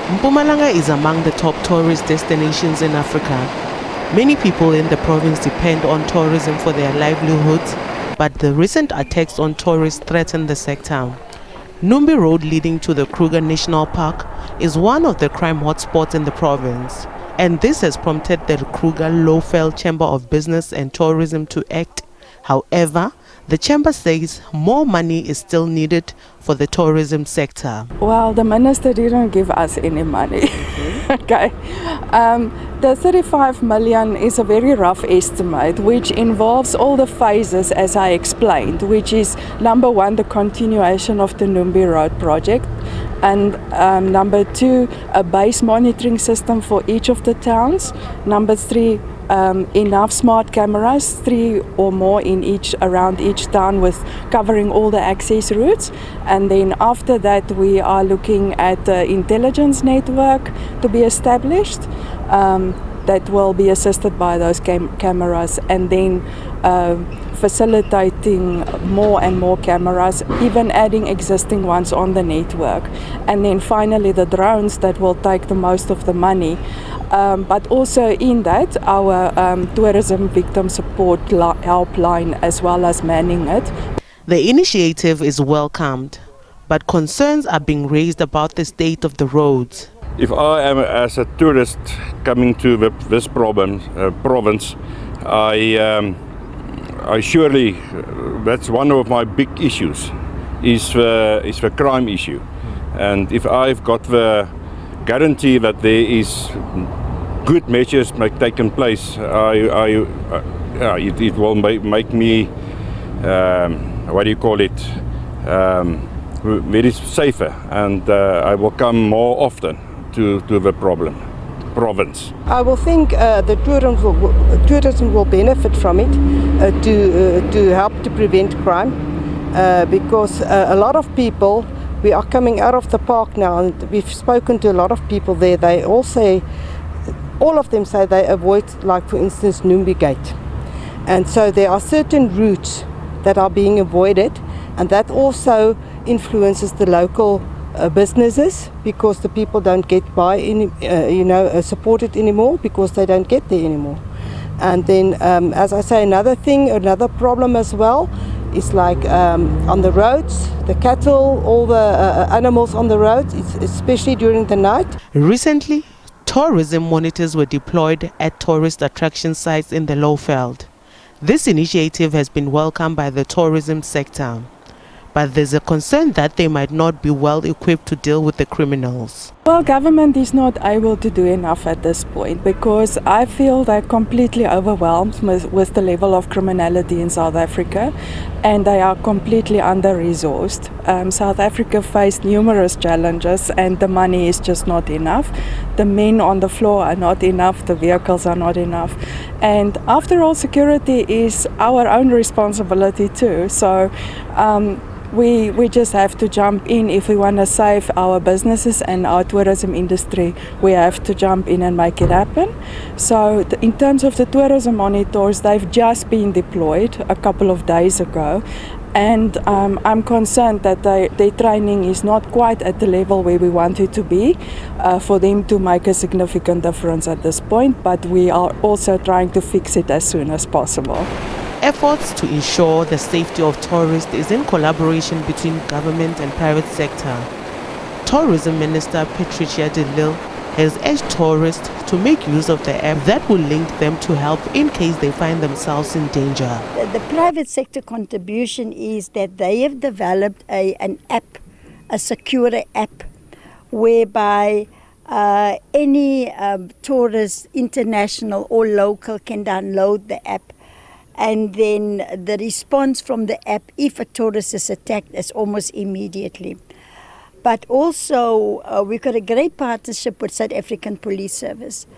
Mpumalanga is among the top tourist destinations in Africa. Many people in the province depend on tourism for their livelihoods, but the recent attacks on tourists threaten the sector. Numbi Road leading to the Kruger National Park is one of the crime hotspots in the province, and this has prompted the Kruger Lowveld Chamber of Business and Tourism to act. However, the chamber says more money is still needed for the tourism sector. Well, the minister didn't give us any money. Okay. The 35 million is a very rough estimate, which involves all the phases as I explained, which is number one, the continuation of the Numbi Road project, and number two, a base monitoring system for each of the towns. Number three, enough smart cameras, 3 or more in around each town, with covering all the access routes. And then after that, we are looking at the intelligence network to be established that will be assisted by those cameras, and then facilitating more and more cameras, even adding existing ones on the network. And then finally the drones that will take the most of the money. But also in that, our tourism victim support helpline, as well as manning it. The initiative is welcomed, but concerns are being raised about the state of the roads. If I am as a tourist coming to this province, I surely, that's one of my big issues, is the crime issue. And if I've got the guarantee that there is good measures taken place, it will make me, what do you call it, very safer, and I will come more often to the province. I will think the tourism will benefit from it to help to prevent crime, because a lot of people, we are coming out of the park now, and we've spoken to a lot of people there. They all say, all of them say they avoid, like for instance, Numbi Gate. And so there are certain routes that are being avoided, and that also influences the local businesses, because the people don't get supported anymore, because they don't get there anymore. And then, as I say, another problem as well is like on the roads, the cattle, all the animals on the roads, especially during the night. Recently, tourism monitors were deployed at tourist attraction sites in the Lowveld. This initiative has been welcomed by the tourism sector, but there's a concern that they might not be well equipped to deal with the criminals. Well, government is not able to do enough at this point, because I feel they're completely overwhelmed with the level of criminality in South Africa, and they are completely under-resourced. South Africa faced numerous challenges, and the money is just not enough. The men on the floor are not enough, the vehicles are not enough. And after all, security is our own responsibility too. So we just have to jump in. If we want to save our businesses and our tourism industry, we have to jump in and make it happen. So in terms of the tourism monitors, they've just been deployed a couple of days ago, and I'm concerned that their training is not quite at the level where we want it to be for them to make a significant difference at this point, but we are also trying to fix it as soon as possible. Efforts to ensure the safety of tourists is in collaboration between government and private sector. Tourism Minister Patricia de Lille has urged tourists to make use of the app that will link them to help in case they find themselves in danger. The private sector contribution is that they have developed an app, a secure app, whereby any tourist, international or local, can download the app. And then the response from the app, if a tourist is attacked, is almost immediately. But also, we've got a great partnership with South African Police Service.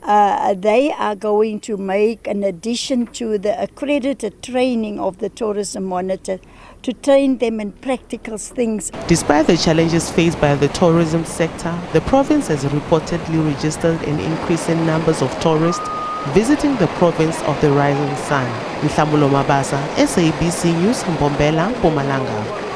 They are going to make, an addition to the accredited training of the tourism monitor, to train them in practical things. Despite the challenges faced by the tourism sector, the province has reportedly registered an increase in numbers of tourists visiting the province of the rising sun. Nhlamulo, Mabasa, SABC News, Mpumalanga.